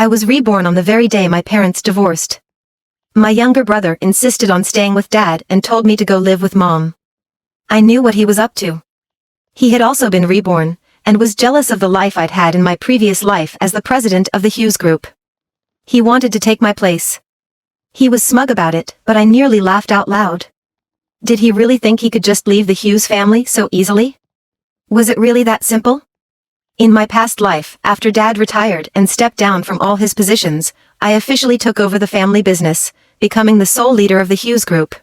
I was reborn on the very day my parents divorced. My younger brother insisted on staying with Dad and told me to go live with Mom. I knew what he was up to. He had also been reborn, and was jealous of the life I'd had in my previous life as the president of the Hughes Group. He wanted to take my place. He was smug about it, but I nearly laughed out loud. Did he really think he could just leave the Hughes family so easily? Was it really that simple? In my past life, after Dad retired and stepped down from all his positions, I officially took over the family business, becoming the sole leader of the Hughes Group.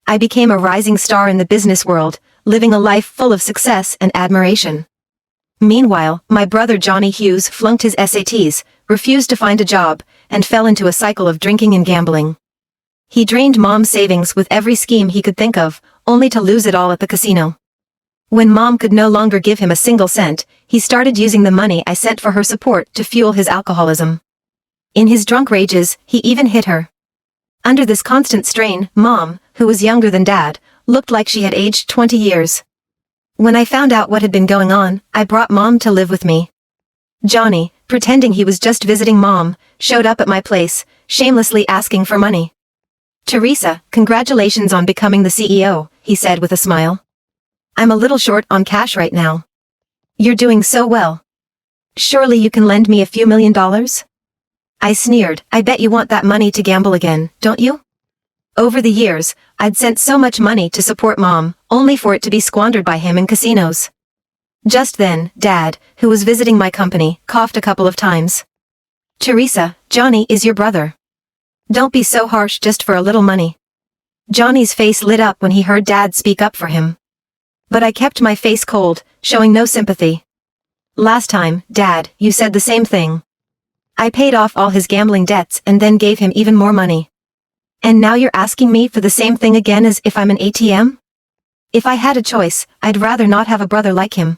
I became a rising star in the business world, living a life full of success and admiration. Meanwhile, my brother Johnny Hughes flunked his SATs, refused to find a job, and fell into a cycle of drinking and gambling. He drained Mom's savings with every scheme he could think of, only to lose it all at the casino. When Mom could no longer give him a single cent, he started using the money I sent for her support to fuel his alcoholism. In his drunk rages, he even hit her. Under this constant strain, Mom, who was younger than Dad, looked like she had aged 20 years. When I found out what had been going on, I brought Mom to live with me. Johnny, pretending he was just visiting Mom, showed up at my place, shamelessly asking for money. "Teresa, congratulations on becoming the CEO," he said with a smile. "I'm a little short on cash right now." "You're doing so well. Surely you can lend me a few $1,000,000? I sneered. "I bet you want that money to gamble again, don't you?" Over the years, I'd sent so much money to support Mom, only for it to be squandered by him in casinos. Just then, Dad, who was visiting my company, coughed a couple of times. "Teresa, Johnny is your brother. Don't be so harsh just for a little money." Johnny's face lit up when he heard Dad speak up for him. But I kept my face cold, showing no sympathy. "Last time, Dad, you said the same thing. I paid off all his gambling debts and then gave him even more money. And now you're asking me for the same thing again as if I'm an ATM? If I had a choice, I'd rather not have a brother like him."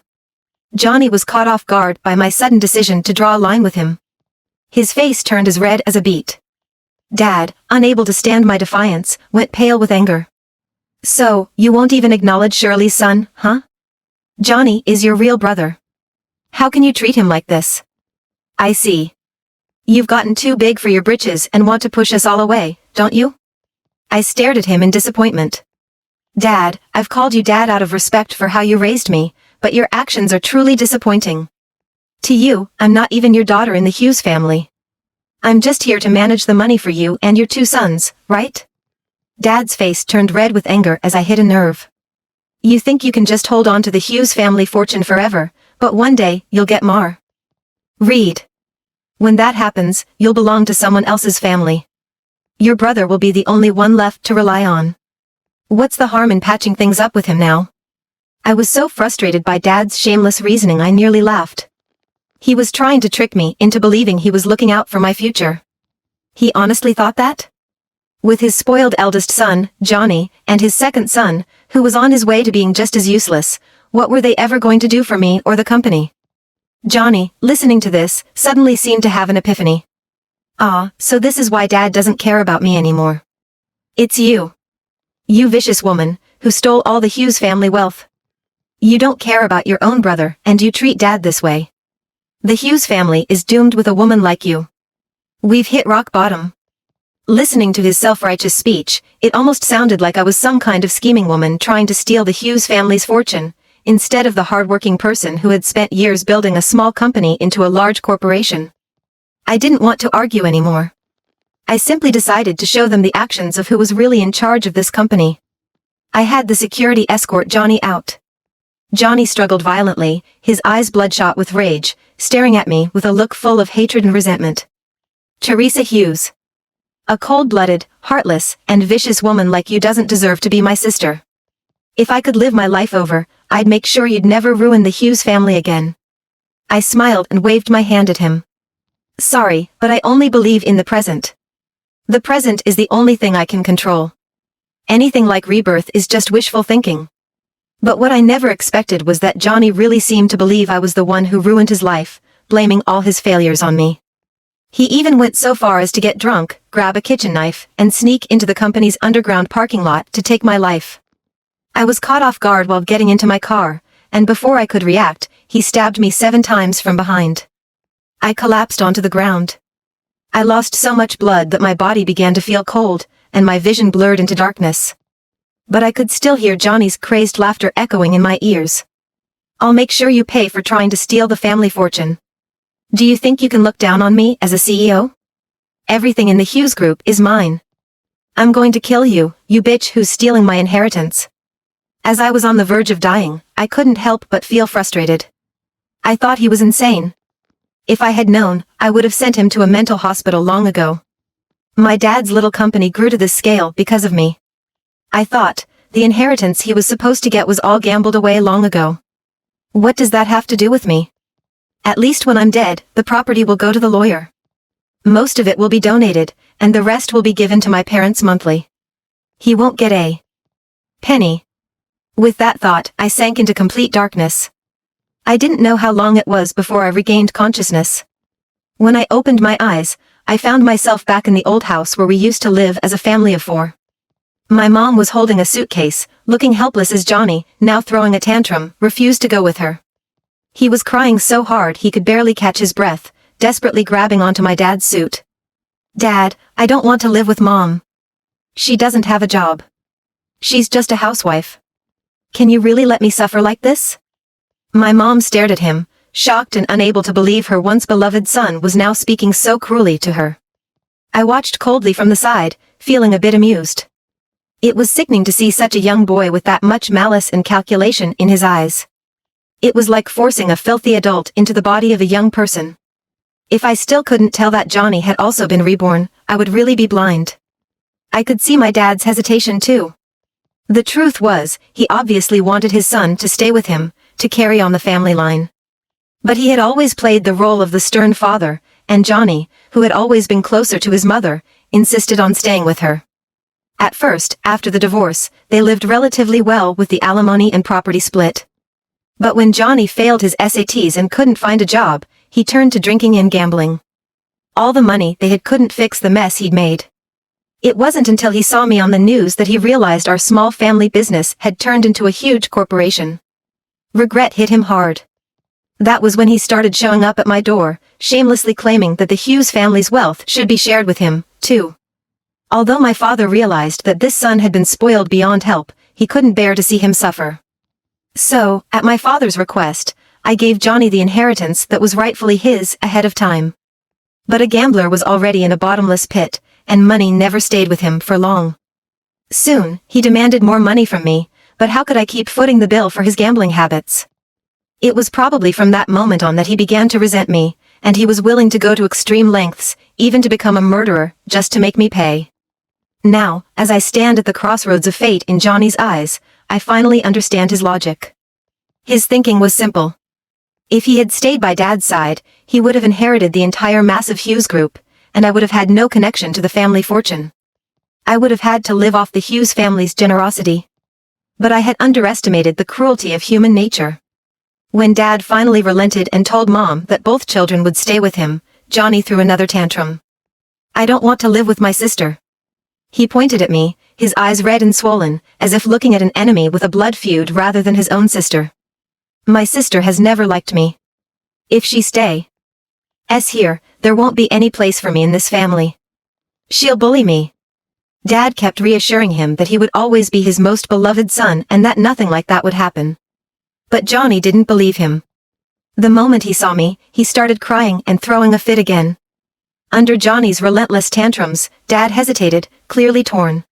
Johnny was caught off guard by my sudden decision to draw a line with him. His face turned as red as a beet. Dad, unable to stand my defiance, went pale with anger. "So, you won't even acknowledge Shirley's son, huh? Johnny is your real brother. How can you treat him like this? I see. You've gotten too big for your britches and want to push us all away, don't you?" I stared at him in disappointment. "Dad, I've called you Dad out of respect for how you raised me, but your actions are truly disappointing. To you, I'm not even your daughter in the Hughes family. I'm just here to manage the money for you and your two sons, right?" Dad's face turned red with anger as I hit a nerve. "You think you can just hold on to the Hughes family fortune forever, but one day, you'll get more. Read. When that happens, you'll belong to someone else's family. Your brother will be the only one left to rely on. What's the harm in patching things up with him now?" I was so frustrated by Dad's shameless reasoning I nearly laughed. He was trying to trick me into believing he was looking out for my future. He honestly thought that? With his spoiled eldest son, Johnny, and his second son, who was on his way to being just as useless, what were they ever going to do for me or the company? Johnny, listening to this, suddenly seemed to have an epiphany. "Ah, so this is why Dad doesn't care about me anymore. It's you. You vicious woman, who stole all the Hughes family wealth. You don't care about your own brother, and you treat Dad this way. The Hughes family is doomed with a woman like you. We've hit rock bottom." Listening to his self-righteous speech, it almost sounded like I was some kind of scheming woman trying to steal the Hughes family's fortune, instead of the hard-working person who had spent years building a small company into a large corporation. I didn't want to argue anymore. I simply decided to show them the actions of who was really in charge of this company. I had the security escort Johnny out. Johnny struggled violently, his eyes bloodshot with rage, staring at me with a look full of hatred and resentment. "Teresa Hughes. A cold-blooded, heartless, and vicious woman like you doesn't deserve to be my sister. If I could live my life over, I'd make sure you'd never ruin the Hughes family again." I smiled and waved my hand at him. "Sorry, but I only believe in the present. The present is the only thing I can control. Anything like rebirth is just wishful thinking." But what I never expected was that Johnny really seemed to believe I was the one who ruined his life, blaming all his failures on me. He even went so far as to get drunk, grab a kitchen knife, and sneak into the company's underground parking lot to take my life. I was caught off guard while getting into my car, and before I could react, he stabbed me 7 times from behind. I collapsed onto the ground. I lost so much blood that my body began to feel cold, and my vision blurred into darkness. But I could still hear Johnny's crazed laughter echoing in my ears. "I'll make sure you pay for trying to steal the family fortune. Do you think you can look down on me as a CEO? Everything in the Hughes Group is mine. I'm going to kill you, you bitch who's stealing my inheritance." As I was on the verge of dying, I couldn't help but feel frustrated. I thought he was insane. If I had known, I would have sent him to a mental hospital long ago. My dad's little company grew to this scale because of me. I thought, the inheritance he was supposed to get was all gambled away long ago. What does that have to do with me? At least when I'm dead, the property will go to the lawyer. Most of it will be donated, and the rest will be given to my parents monthly. He won't get a penny. With that thought, I sank into complete darkness. I didn't know how long it was before I regained consciousness. When I opened my eyes, I found myself back in the old house where we used to live as a family of 4. My mom was holding a suitcase, looking helpless as Johnny, now throwing a tantrum, refused to go with her. He was crying so hard he could barely catch his breath, desperately grabbing onto my dad's suit. "Dad, I don't want to live with Mom. She doesn't have a job. She's just a housewife. Can you really let me suffer like this?" My mom stared at him, shocked and unable to believe her once beloved son was now speaking so cruelly to her. I watched coldly from the side, feeling a bit amused. It was sickening to see such a young boy with that much malice and calculation in his eyes. It was like forcing a filthy adult into the body of a young person. If I still couldn't tell that Johnny had also been reborn, I would really be blind. I could see my dad's hesitation too. The truth was, he obviously wanted his son to stay with him, to carry on the family line. But he had always played the role of the stern father, and Johnny, who had always been closer to his mother, insisted on staying with her. At first, after the divorce, they lived relatively well with the alimony and property split. But when Johnny failed his SATs and couldn't find a job, he turned to drinking and gambling. All the money they had couldn't fix the mess he'd made. It wasn't until he saw me on the news that he realized our small family business had turned into a huge corporation. Regret hit him hard. That was when he started showing up at my door, shamelessly claiming that the Hughes family's wealth should be shared with him, too. Although my father realized that this son had been spoiled beyond help, he couldn't bear to see him suffer. So, at my father's request, I gave Johnny the inheritance that was rightfully his ahead of time. But a gambler was already in a bottomless pit, and money never stayed with him for long. Soon, he demanded more money from me, but how could I keep footing the bill for his gambling habits? It was probably from that moment on that he began to resent me, and he was willing to go to extreme lengths, even to become a murderer, just to make me pay. Now, as I stand at the crossroads of fate in Johnny's eyes, I finally understand his logic. His thinking was simple. If he had stayed by Dad's side, he would have inherited the entire massive Hughes Group, and I would have had no connection to the family fortune. I would have had to live off the Hughes family's generosity. But I had underestimated the cruelty of human nature. When Dad finally relented and told Mom that both children would stay with him, Johnny threw another tantrum. "I don't want to live with my sister." He pointed at me, his eyes red and swollen, as if looking at an enemy with a blood feud rather than his own sister. "My sister has never liked me. If she stays here, there won't be any place for me in this family. She'll bully me." Dad kept reassuring him that he would always be his most beloved son and that nothing like that would happen. But Johnny didn't believe him. The moment he saw me, he started crying and throwing a fit again. Under Johnny's relentless tantrums, Dad hesitated, clearly torn.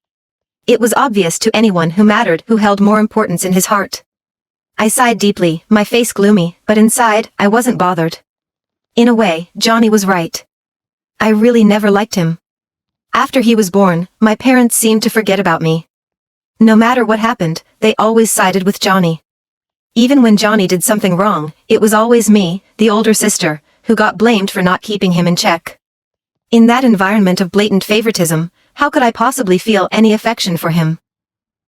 It was obvious to anyone who mattered who held more importance in his heart. I sighed deeply, my face gloomy, but inside, I wasn't bothered. In a way, Johnny was right. I really never liked him. After he was born, my parents seemed to forget about me. No matter what happened, they always sided with Johnny. Even when Johnny did something wrong, it was always me, the older sister, who got blamed for not keeping him in check. In that environment of blatant favoritism, how could I possibly feel any affection for him?